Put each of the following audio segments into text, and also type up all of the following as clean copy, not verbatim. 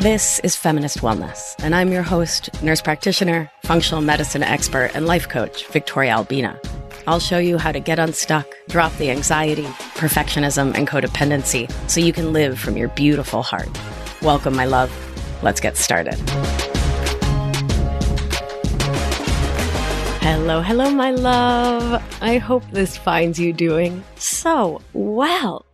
This is Feminist Wellness, and I'm your host, nurse practitioner, functional medicine expert, and life coach, Victoria Albina. I'll show you how to get unstuck, drop the anxiety, perfectionism, and codependency so you can live from your beautiful heart. Welcome, my love. Let's get started. Hello, my love. I hope this finds you doing so well.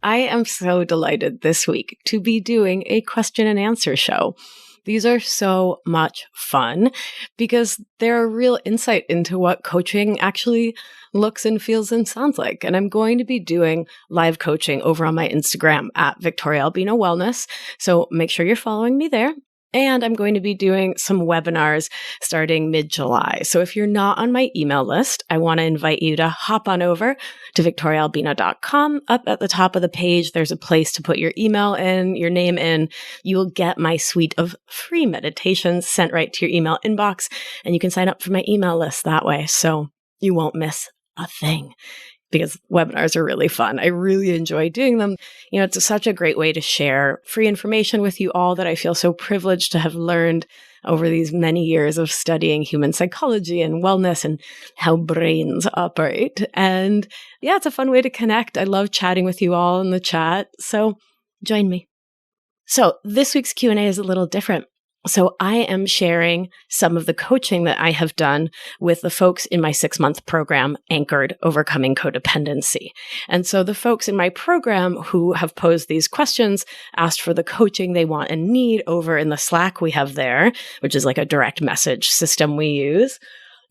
I am so delighted this week to be doing a question and answer show. These are so much fun because they're a real insight into what coaching actually looks and feels and sounds like. And I'm going to be doing live coaching over on my Instagram at Victoria Albina Wellness. So make sure you're following me there. And I'm going to be doing some webinars starting mid-July. So if you're not on my email list, I want to invite you to hop on over to victoriaalbina.com. Up at the top of the page, there's a place to put your email in, your name in. You will get my suite of free meditations sent right to your email inbox, and you can sign up for my email list that way so you won't miss a thing. Because webinars are really fun. I really enjoy doing them. You know, it's such a great way to share free information with you all that I feel so privileged to have learned over these many years of studying human psychology and wellness and how brains operate. And yeah, it's a fun way to connect. I love chatting with you all in the chat. So join me. So this week's Q&A is a little different. So I am sharing some of the coaching that I have done with the folks in my 6-month program anchored Overcoming Codependency. And so the folks in my program who have posed these questions asked for the coaching they want and need over in the Slack we have there, which is like a direct message system we use.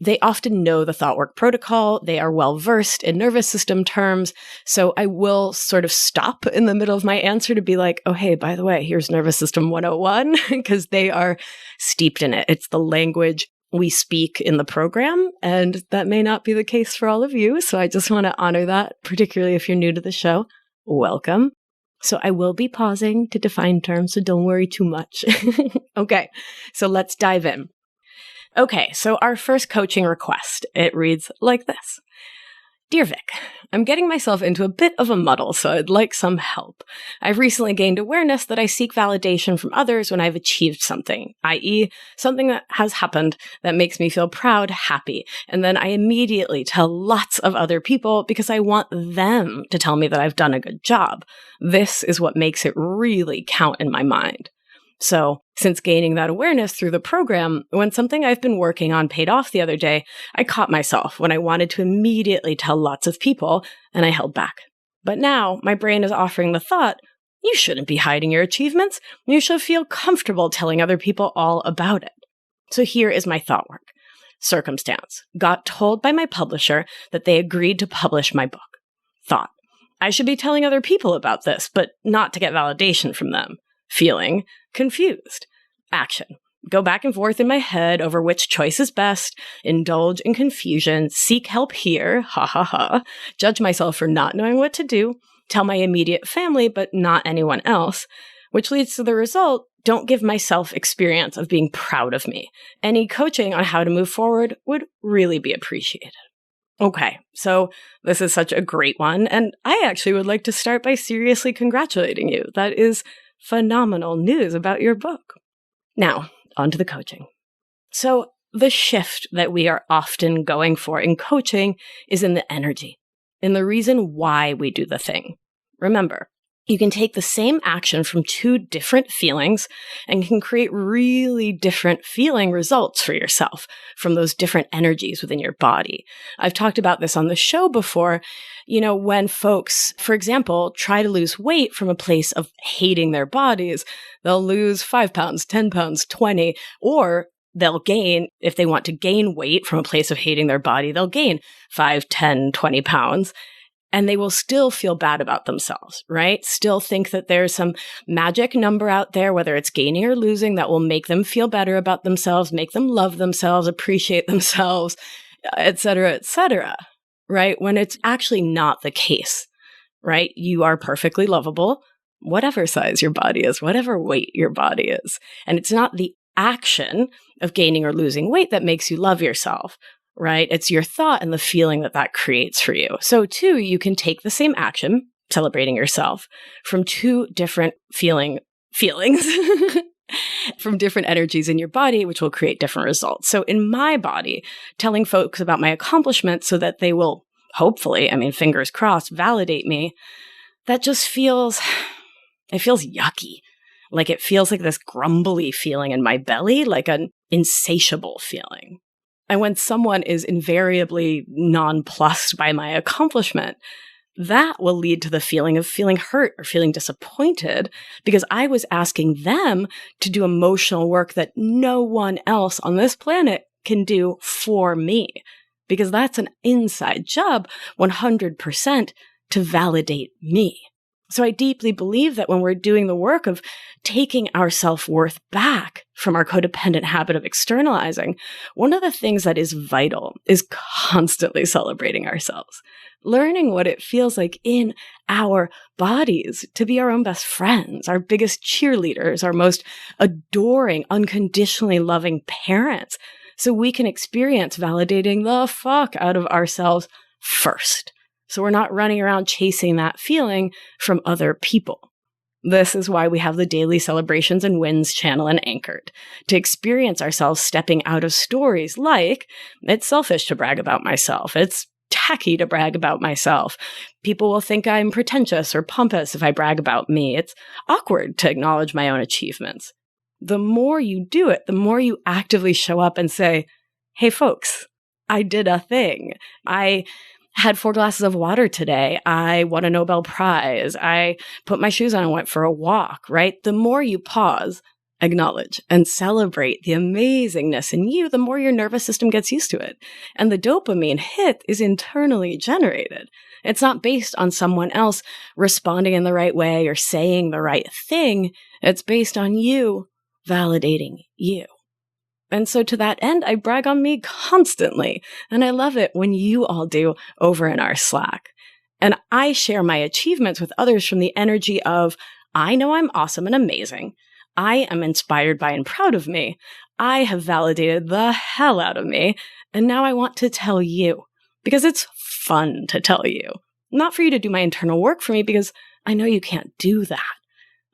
They often know the thought work protocol. They are well versed in nervous system terms. So I will sort of stop in the middle of my answer to be like, oh, hey, by the way, here's nervous system 101, because they are steeped in it. It's the language we speak in the program, and that may not be the case for all of you. So I just want to honor that, particularly if you're new to the show. Welcome. So I will be pausing to define terms, so don't worry too much. Okay, so let's dive in. Okay, so our first coaching request, it reads like this. Dear Vic, I'm getting myself into a bit of a muddle, so I'd like some help. I've recently gained awareness that I seek validation from others when I've achieved something, i.e., something that has happened that makes me feel proud, happy, and then I immediately tell lots of other people because I want them to tell me that I've done a good job. This is what makes it really count in my mind. So, since gaining that awareness through the program, when something I've been working on paid off the other day, I caught myself when I wanted to immediately tell lots of people, and I held back. But now, my brain is offering the thought, you shouldn't be hiding your achievements. You should feel comfortable telling other people all about it. So here is my thought work. Circumstance. Got told by my publisher that they agreed to publish my book. Thought. I should be telling other people about this, but not to get validation from them. Feeling confused. Action. Go back and forth in my head over which choice is best, indulge in confusion, seek help here, ha ha ha, judge myself for not knowing what to do, tell my immediate family but not anyone else, which leads to the result, don't give myself experience of being proud of me. Any coaching on how to move forward would really be appreciated. Okay, so this is such a great one, and I actually would like to start by seriously congratulating you. That is phenomenal news about your book. Now, on to the coaching. So the shift that we are often going for in coaching is in the energy, in the reason why we do the thing. Remember, you can take the same action from two different feelings and can create really different feeling results for yourself from those different energies within your body. I've talked about this on the show before. You know, when folks, for example, try to lose weight from a place of hating their bodies, they'll lose 5 pounds, 10 pounds, 20, or they'll gain, if they want to gain weight from a place of hating their body, they'll gain 5, 10, 20 pounds. And they will still feel bad about themselves, right? Still think that there's some magic number out there, whether it's gaining or losing, that will make them feel better about themselves, make them love themselves, appreciate themselves, et cetera, right? When it's actually not the case, right? You are perfectly lovable, whatever size your body is, whatever weight your body is. And it's not the action of gaining or losing weight that makes you love yourself, right? It's your thought and the feeling that that creates for you. So too, you can take the same action, celebrating yourself, from two different feelings from different energies in your body, which will create different results. So in my body, telling folks about my accomplishments so that they will hopefully, fingers crossed, validate me, that just feels yucky. Like it feels like this grumbly feeling in my belly, like an insatiable feeling. And when someone is invariably nonplussed by my accomplishment, that will lead to the feeling of feeling hurt or feeling disappointed because I was asking them to do emotional work that no one else on this planet can do for me. Because that's an inside job, 100%, to validate me. So I deeply believe that when we're doing the work of taking our self-worth back from our codependent habit of externalizing, one of the things that is vital is constantly celebrating ourselves, learning what it feels like in our bodies to be our own best friends, our biggest cheerleaders, our most adoring, unconditionally loving parents, so we can experience validating the fuck out of ourselves first. So we're not running around chasing that feeling from other people. This is why we have the daily celebrations and wins channel and Anchored, to experience ourselves stepping out of stories like, it's selfish to brag about myself. It's tacky to brag about myself. People will think I'm pretentious or pompous if I brag about me. It's awkward to acknowledge my own achievements. The more you do it, the more you actively show up and say, hey folks, I did a thing. I had 4 glasses of water today. I won a Nobel Prize. I put my shoes on and went for a walk, right? The more you pause, acknowledge, and celebrate the amazingness in you, the more your nervous system gets used to it. And the dopamine hit is internally generated. It's not based on someone else responding in the right way or saying the right thing. It's based on you validating you. And so to that end, I brag on me constantly. And I love it when you all do over in our Slack. And I share my achievements with others from the energy of, I know I'm awesome and amazing. I am inspired by and proud of me. I have validated the hell out of me. And now I want to tell you because it's fun to tell you. Not for you to do my internal work for me because I know you can't do that.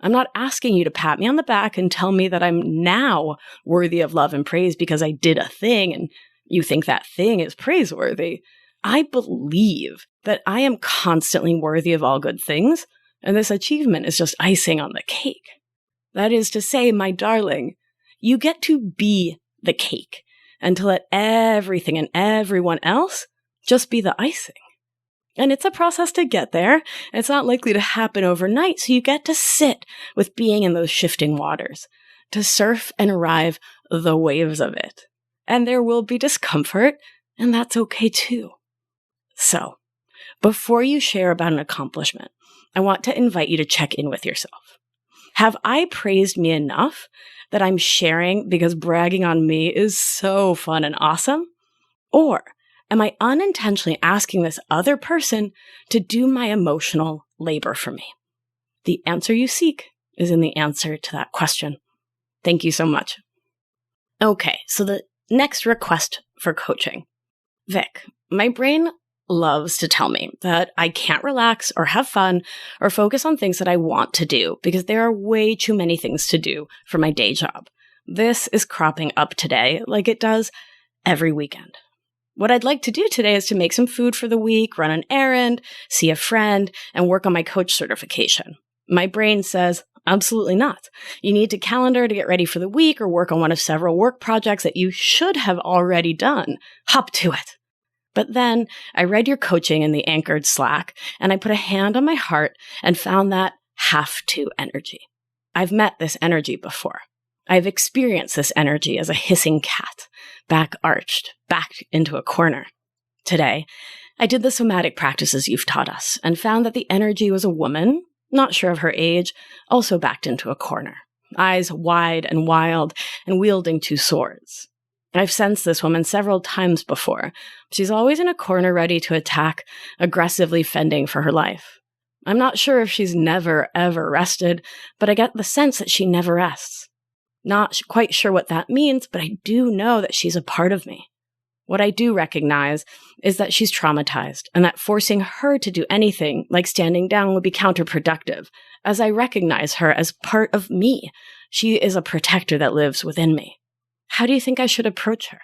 I'm not asking you to pat me on the back and tell me that I'm now worthy of love and praise because I did a thing and you think that thing is praiseworthy. I believe that I am constantly worthy of all good things, and this achievement is just icing on the cake. That is to say, my darling, you get to be the cake and to let everything and everyone else just be the icing. And it's a process to get there. It's not likely to happen overnight, so you get to sit with being in those shifting waters, to surf and ride the waves of it. And there will be discomfort, and that's okay too. So, before you share about an accomplishment, I want to invite you to check in with yourself. Have I praised me enough that I'm sharing because bragging on me is so fun and awesome? Or am I unintentionally asking this other person to do my emotional labor for me? The answer you seek is in the answer to that question. Thank you so much. Okay, so the next request for coaching. Vic, my brain loves to tell me that I can't relax or have fun or focus on things that I want to do because there are way too many things to do for my day job. This is cropping up today like it does every weekend. What I'd like to do today is to make some food for the week, run an errand, see a friend, and work on my coach certification. My brain says, absolutely not. You need to calendar to get ready for the week or work on one of several work projects that you should have already done. Hop to it. But then I read your coaching in the Anchored Slack, and I put a hand on my heart and found that have to energy. I've met this energy before. I've experienced this energy as a hissing cat, back arched, backed into a corner. Today, I did the somatic practices you've taught us and found that the energy was a woman, not sure of her age, also backed into a corner, eyes wide and wild and wielding 2 swords. I've sensed this woman several times before. She's always in a corner ready to attack, aggressively fending for her life. I'm not sure if she's never, ever rested, but I get the sense that she never rests. Not quite sure what that means, but I do know that she's a part of me. What I do recognize is that she's traumatized and that forcing her to do anything like standing down would be counterproductive, as I recognize her as part of me. She is a protector that lives within me. How do you think I should approach her?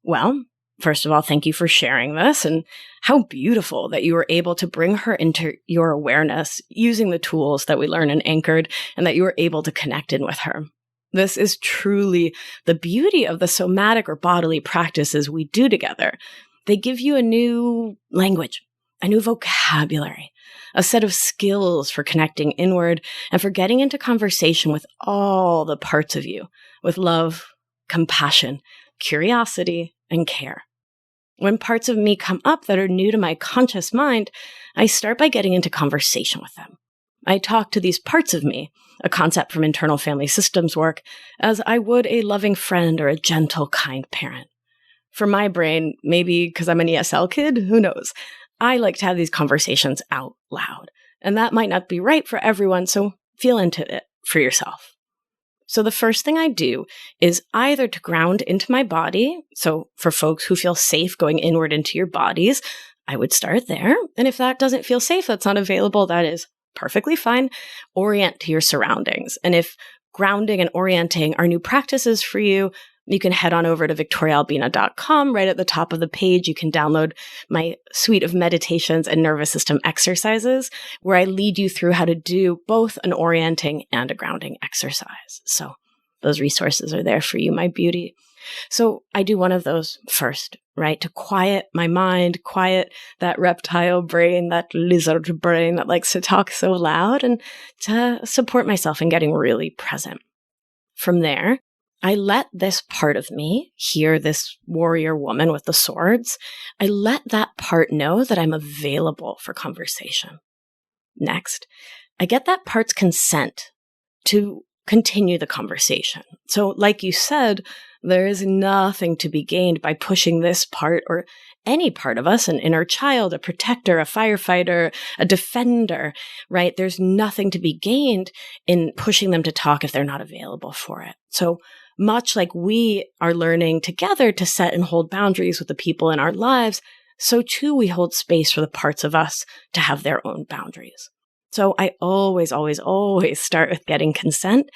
Well, first of all, thank you for sharing this, and how beautiful that you were able to bring her into your awareness using the tools that we learn in Anchored, and that you were able to connect in with her. This is truly the beauty of the somatic or bodily practices we do together. They give you a new language, a new vocabulary, a set of skills for connecting inward and for getting into conversation with all the parts of you, with love, compassion, curiosity, and care. When parts of me come up that are new to my conscious mind, I start by getting into conversation with them. I talk to these parts of me, a concept from internal family systems work, as I would a loving friend or a gentle, kind parent. For my brain, maybe because I'm an ESL kid, who knows? I like to have these conversations out loud. And that might not be right for everyone, so feel into it for yourself. So the first thing I do is either to ground into my body. So for folks who feel safe going inward into your bodies, I would start there. And if that doesn't feel safe, that's not available, that is perfectly fine. Orient to your surroundings. And if grounding and orienting are new practices for you, you can head on over to victoriaalbina.com. Right at the top of the page, you can download my suite of meditations and nervous system exercises where I lead you through how to do both an orienting and a grounding exercise. So those resources are there for you, my beauty. So I do one of those first, right? To quiet my mind, quiet that reptile brain, that lizard brain that likes to talk so loud, and to support myself in getting really present. From there, I let this part of me, here, this warrior woman with the swords, I let that part know that I'm available for conversation. Next, I get that part's consent to continue the conversation. So like you said, there is nothing to be gained by pushing this part or any part of us, an inner child, a protector, a firefighter, a defender, right? There's nothing to be gained in pushing them to talk if they're not available for it. So much like we are learning together to set and hold boundaries with the people in our lives, so too we hold space for the parts of us to have their own boundaries. So I always start with getting consent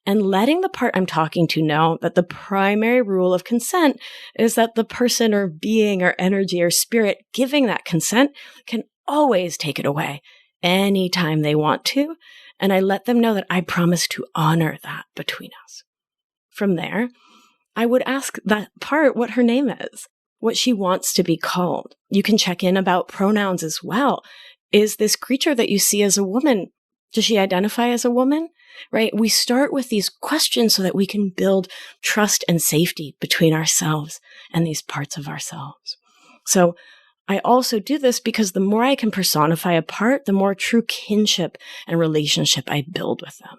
and letting the part I'm talking to know that the primary rule of consent is that the person or being or energy or spirit giving that consent can always take it away anytime they want to. And I let them know that I promise to honor that between us. From there, I would ask that part what her name is, what she wants to be called. You can check in about pronouns as well. Is this creature that you see as a woman, does she identify as a woman? Right? We start with these questions so that we can build trust and safety between ourselves and these parts of ourselves. So I also do this because the more I can personify a part, the more true kinship and relationship I build with them.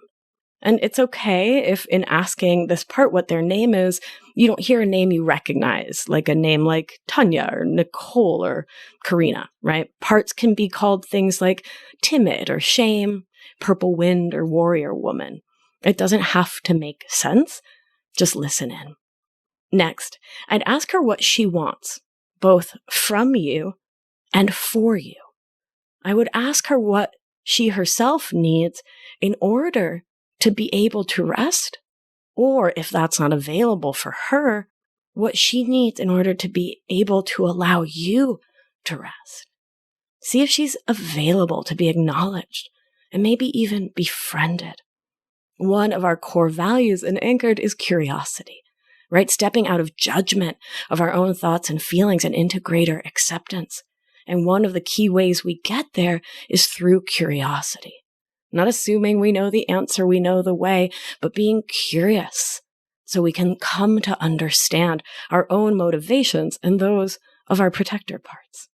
And it's okay if in asking this part what their name is, you don't hear a name you recognize, like a name like Tanya or Nicole or Karina, right? Parts can be called things like timid or shame, purple wind or warrior woman. It doesn't have to make sense. Just listen in. Next, I'd ask her what she wants, both from you and for you. I would ask her what she herself needs in order to be able to rest, or if that's not available for her, what she needs in order to be able to allow you to rest. See if she's available to be acknowledged and maybe even befriended. One of our core values in Anchored is curiosity, right? Stepping out of judgment of our own thoughts and feelings and into greater acceptance. And one of the key ways we get there is through curiosity. Not assuming we know the answer, we know the way, but being curious so we can come to understand our own motivations and those of our protector parts.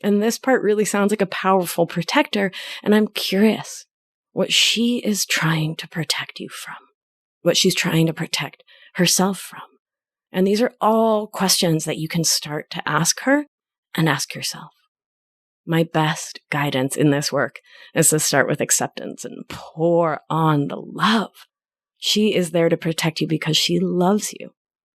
And this part really sounds like a powerful protector, and I'm curious what she is trying to protect you from, what she's trying to protect herself from. And these are all questions that you can start to ask her and ask yourself. My best guidance in this work is to start with acceptance and pour on the love. She is there to protect you because she loves you.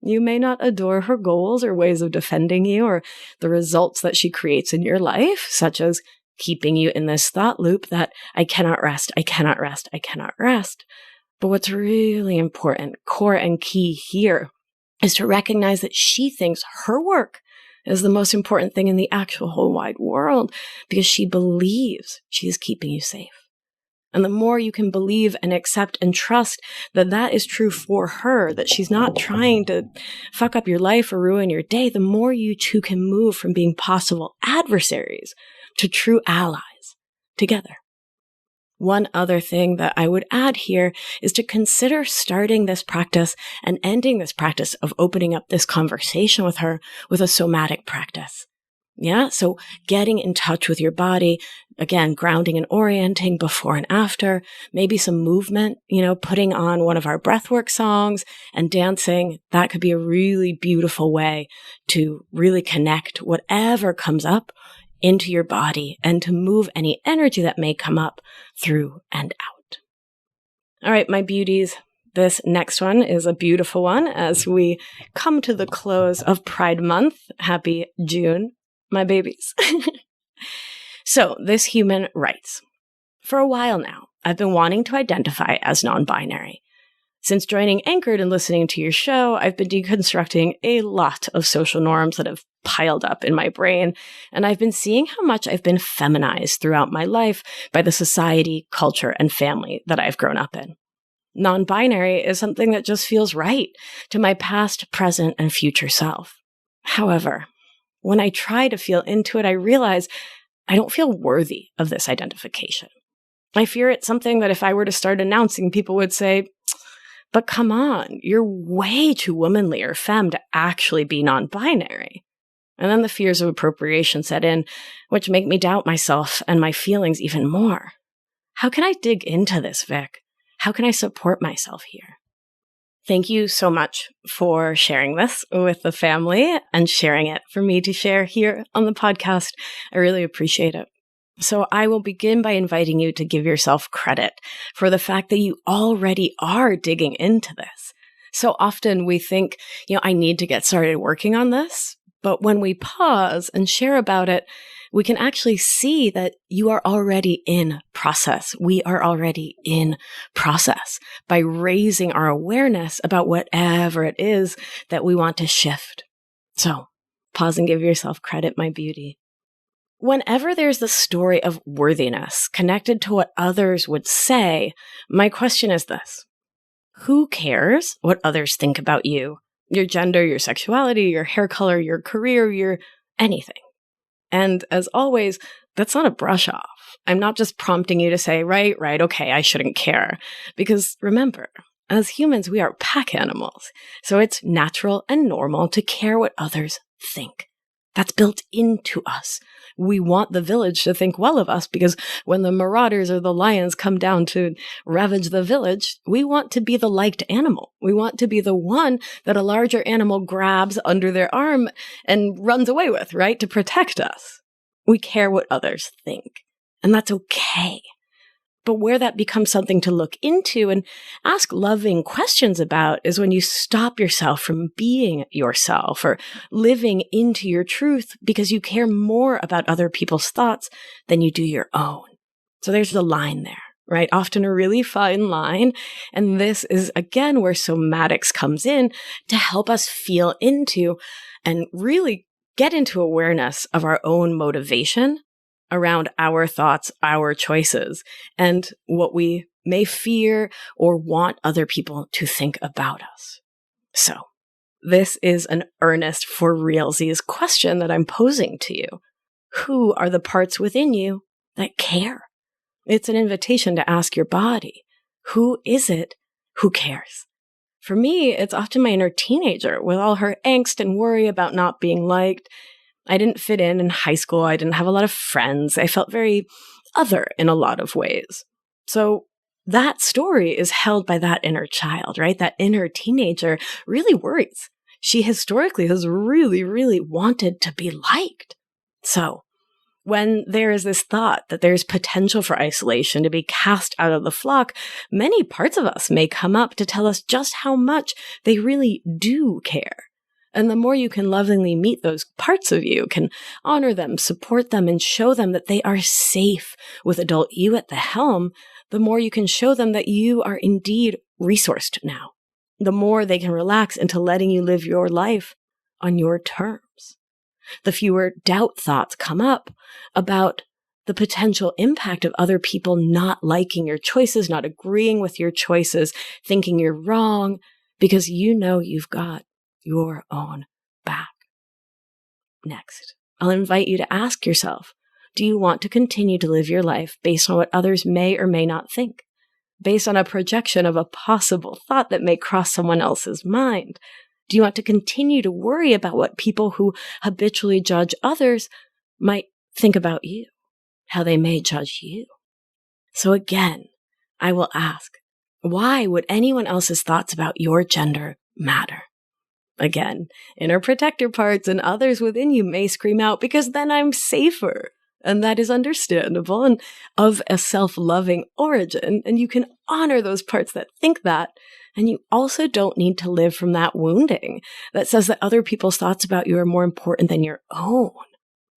You may not adore her goals or ways of defending you or the results that she creates in your life, such as keeping you in this thought loop that I cannot rest, I cannot rest, I cannot rest. But what's really important, core and key here, is to recognize that she thinks her work is the most important thing in the actual whole wide world because she believes she is keeping you safe. And the more you can believe and accept and trust that that is true for her, that she's not trying to fuck up your life or ruin your day, the more you two can move from being possible adversaries to true allies together. One other thing that I would add here is to consider starting this practice and ending this practice of opening up this conversation with her with a somatic practice. Yeah, so getting in touch with your body, again, grounding and orienting before and after, maybe some movement, putting on one of our breathwork songs and dancing. That could be a really beautiful way to really connect whatever comes up into your body and to move any energy that may come up through and out. All right, my beauties, this next one is a beautiful one as we come to the close of Pride Month. Happy June, my babies. So this human writes, for a while now, I've been wanting to identify as non-binary. Since joining Anchored and listening to your show, I've been deconstructing a lot of social norms that have piled up in my brain, and I've been seeing how much I've been feminized throughout my life by the society, culture, and family that I've grown up in. Non-binary is something that just feels right to my past, present, and future self. However, when I try to feel into it, I realize I don't feel worthy of this identification. I fear it's something that if I were to start announcing, people would say, but come on, you're way too womanly or femme to actually be non-binary. And then the fears of appropriation set in, which make me doubt myself and my feelings even more. How can I dig into this, Vic? How can I support myself here? Thank you so much for sharing this with the family and sharing it for me to share here on the podcast. I really appreciate it. So I will begin by inviting you to give yourself credit for the fact that you already are digging into this. So often we think, I need to get started working on this. But when we pause and share about it, we can actually see that you are already in process. We are already in process by raising our awareness about whatever it is that we want to shift. So pause and give yourself credit, my beauty. Whenever there's the story of worthiness connected to what others would say, my question is this. Who cares what others think about you? Your gender, your sexuality, your hair color, your career, your anything. And as always, that's not a brush off. I'm not just prompting you to say, right, okay, I shouldn't care. Because remember, as humans, we are pack animals. So it's natural and normal to care what others think. That's built into us. We want the village to think well of us because when the marauders or the lions come down to ravage the village, we want to be the liked animal. We want to be the one that a larger animal grabs under their arm and runs away with, right? To protect us. We care what others think, and that's okay. But where that becomes something to look into and ask loving questions about is when you stop yourself from being yourself or living into your truth because you care more about other people's thoughts than you do your own. So there's the line there, right? Often a really fine line. And this is, again, where somatics comes in to help us feel into and really get into awareness of our own motivation around our thoughts, our choices, and what we may fear or want other people to think about us. So this is an earnest for realsies question that I'm posing to you. Who are the parts within you that care? It's an invitation to ask your body, who is it who cares? For me, it's often my inner teenager with all her angst and worry about not being liked. I didn't fit in high school. I didn't have a lot of friends. I felt very other in a lot of ways. So that story is held by that inner child, right? That inner teenager really worries. She historically has really, really wanted to be liked. So when there is this thought that there's potential for isolation to be cast out of the flock, many parts of us may come up to tell us just how much they really do care. And the more you can lovingly meet those parts of you, can honor them, support them, and show them that they are safe with adult you at the helm, the more you can show them that you are indeed resourced now. The more they can relax into letting you live your life on your terms. The fewer doubt thoughts come up about the potential impact of other people not liking your choices, not agreeing with your choices, thinking you're wrong, because you know you've got your own back. Next, I'll invite you to ask yourself, do you want to continue to live your life based on what others may or may not think? Based on a projection of a possible thought that may cross someone else's mind? Do you want to continue to worry about what people who habitually judge others might think about you? How they may judge you? So again, I will ask, why would anyone else's thoughts about your gender matter? Again, inner protector parts and others within you may scream out, because then I'm safer. And that is understandable and of a self-loving origin. And you can honor those parts that think that. And you also don't need to live from that wounding that says that other people's thoughts about you are more important than your own.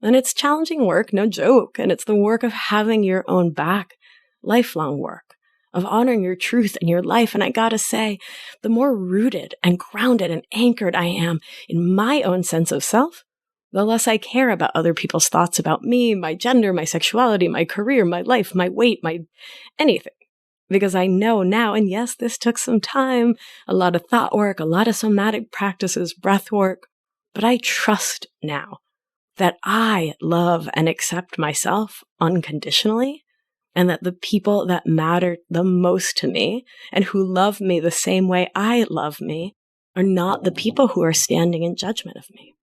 And it's challenging work, no joke. And it's the work of having your own back, lifelong work, of honoring your truth in your life. And I gotta say, the more rooted and grounded and anchored I am in my own sense of self, the less I care about other people's thoughts about me, my gender, my sexuality, my career, my life, my weight, my anything. Because I know now, and yes, this took some time, a lot of thought work, a lot of somatic practices, breath work, but I trust now that I love and accept myself unconditionally, and that the people that matter the most to me and who love me the same way I love me are not the people who are standing in judgment of me.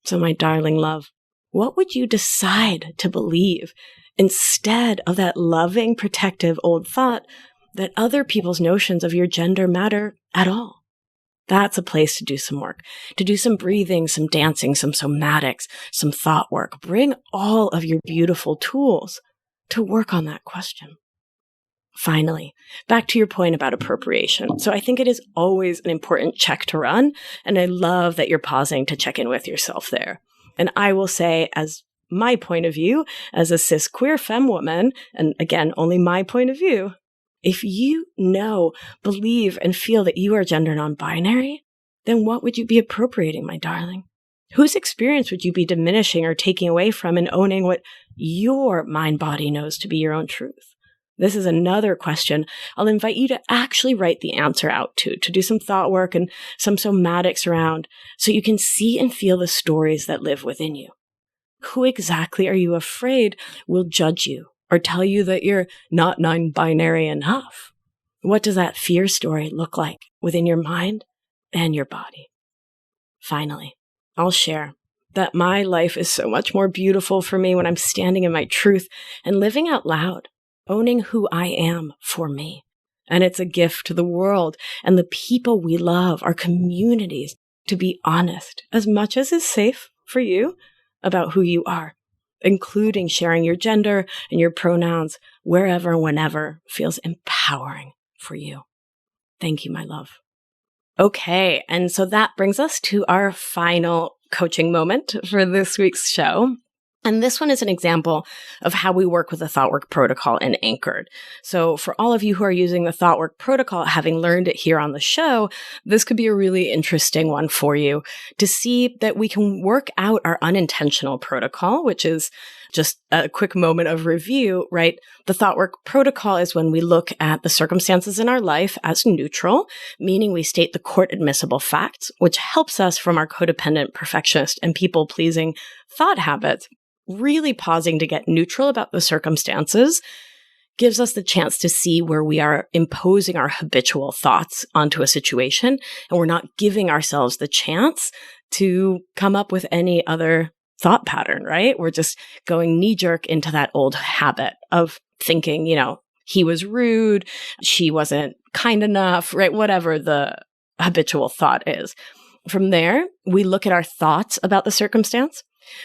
So my darling love, what would you decide to believe instead of that loving, protective old thought that other people's notions of your gender matter at all? That's a place to do some work, to do some breathing, some dancing, some somatics, some thought work. Bring all of your beautiful tools to work on that question. Finally, back to your point about appropriation. So I think it is always an important check to run, and I love that you're pausing to check in with yourself there. And I will say, as my point of view, as a cis queer femme woman, and again, only my point of view, if you know, believe, and feel that you are gender non-binary, then what would you be appropriating, my darling? Whose experience would you be diminishing or taking away from and owning what your mind-body knows to be your own truth? This is another question I'll invite you to actually write the answer out to do some thought work and some somatics around so you can see and feel the stories that live within you. Who exactly are you afraid will judge you or tell you that you're not non-binary enough? What does that fear story look like within your mind and your body? Finally, I'll share that my life is so much more beautiful for me when I'm standing in my truth and living out loud, owning who I am for me. And it's a gift to the world and the people we love, our communities, to be honest, as much as is safe for you, about who you are, including sharing your gender and your pronouns wherever, whenever feels empowering for you. Thank you, my love. Okay, and so that brings us to our final coaching moment for this week's show. And this one is an example of how we work with the ThoughtWork protocol in Anchored. So for all of you who are using the ThoughtWork protocol, having learned it here on the show, this could be a really interesting one for you to see that we can work out our unintentional protocol, which is just a quick moment of review, right? The ThoughtWork protocol is when we look at the circumstances in our life as neutral, meaning we state the court admissible facts, which helps us from our codependent, perfectionist, and people-pleasing thought habits. Really pausing to get neutral about the circumstances gives us the chance to see where we are imposing our habitual thoughts onto a situation, and we're not giving ourselves the chance to come up with any other thought pattern, right? We're just going knee-jerk into that old habit of thinking, he was rude, she wasn't kind enough, right? Whatever the habitual thought is. From there, we look at our thoughts about the circumstance.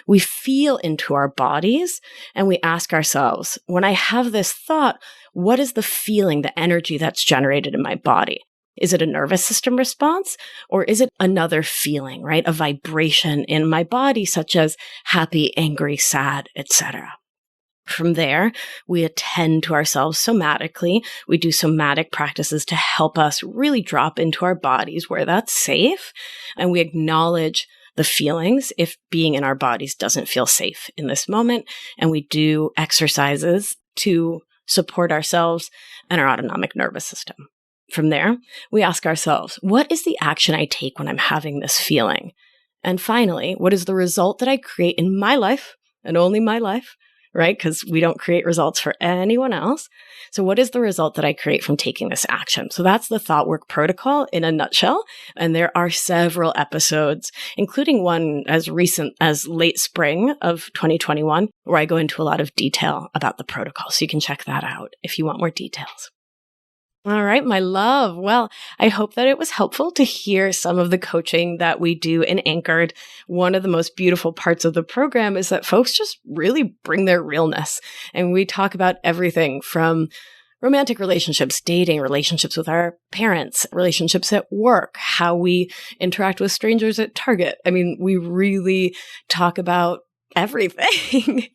We feel into our bodies and we ask ourselves, when I have this thought, what is the feeling, the energy that's generated in my body? Is it a nervous system response or is it another feeling, right? A vibration in my body, such as happy, angry, sad, etc. From there, we attend to ourselves somatically. We do somatic practices to help us really drop into our bodies where that's safe. And we acknowledge the feelings if being in our bodies doesn't feel safe in this moment. And we do exercises to support ourselves and our autonomic nervous system. From there, we ask ourselves, what is the action I take when I'm having this feeling? And finally, what is the result that I create in my life and only my life? Right? Because we don't create results for anyone else. So what is the result that I create from taking this action? So that's the thought work protocol in a nutshell. And there are several episodes, including one as recent as late spring of 2021, where I go into a lot of detail about the protocol. So you can check that out if you want more details. All right, my love. Well, I hope that it was helpful to hear some of the coaching that we do in Anchored. One of the most beautiful parts of the program is that folks just really bring their realness. And we talk about everything from romantic relationships, dating, relationships with our parents, relationships at work, how we interact with strangers at Target. I mean, we really talk about everything.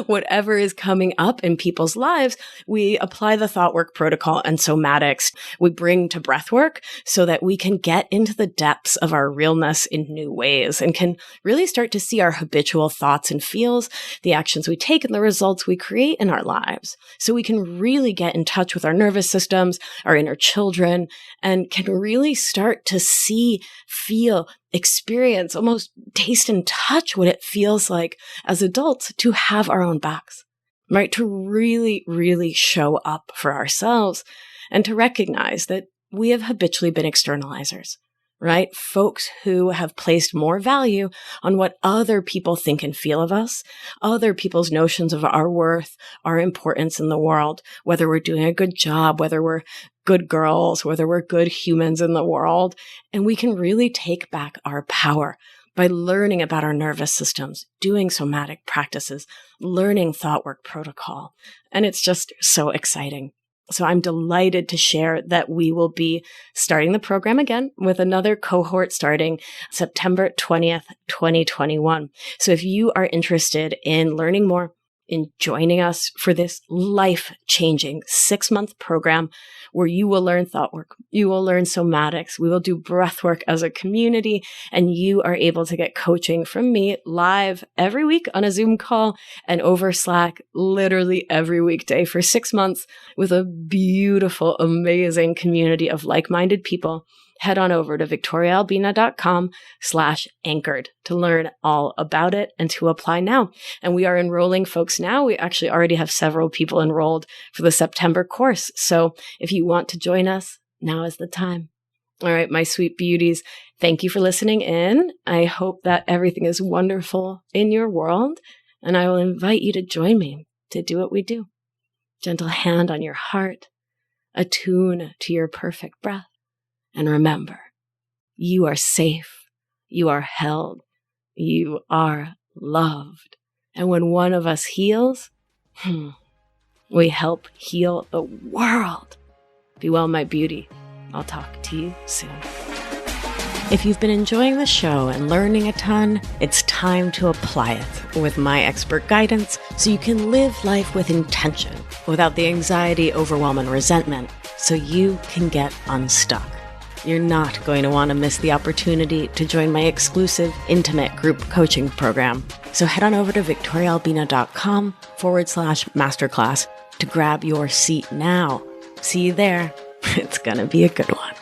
Whatever is coming up in people's lives, we apply the thought work protocol and somatics we bring to breath work so that we can get into the depths of our realness in new ways and can really start to see our habitual thoughts and feels, the actions we take and the results we create in our lives. So we can really get in touch with our nervous systems, our inner children, and can really start to see, feel, experience, almost taste and touch what it feels like as adults to have our own backs, right? To really, really show up for ourselves and to recognize that we have habitually been externalizers, right? Folks who have placed more value on what other people think and feel of us, other people's notions of our worth, our importance in the world, whether we're doing a good job, whether we're good girls, whether we're good humans in the world. And we can really take back our power by learning about our nervous systems, doing somatic practices, learning thought work protocol. And it's just so exciting. So I'm delighted to share that we will be starting the program again with another cohort starting September 20th, 2021. So if you are interested in learning more, in joining us for this life-changing 6-month program where you will learn thought work, you will learn somatics, we will do breath work as a community, and you are able to get coaching from me live every week on a Zoom call and over Slack literally every weekday for 6 months with a beautiful, amazing community of like-minded people. Head on over to victoriaalbina.com/anchored to learn all about it and to apply now. And we are enrolling folks now. We actually already have several people enrolled for the September course. So if you want to join us, now is the time. All right, my sweet beauties, thank you for listening in. I hope that everything is wonderful in your world. And I will invite you to join me to do what we do. Gentle hand on your heart, attune to your perfect breath. And remember, you are safe, you are held, you are loved. And when one of us heals, we help heal the world. Be well, my beauty. I'll talk to you soon. If you've been enjoying the show and learning a ton, it's time to apply it with my expert guidance so you can live life with intention without the anxiety, overwhelm, and resentment so you can get unstuck. You're not going to want to miss the opportunity to join my exclusive, intimate group coaching program. So head on over to victoriaalbina.com/masterclass to grab your seat now. See you there. It's going to be a good one.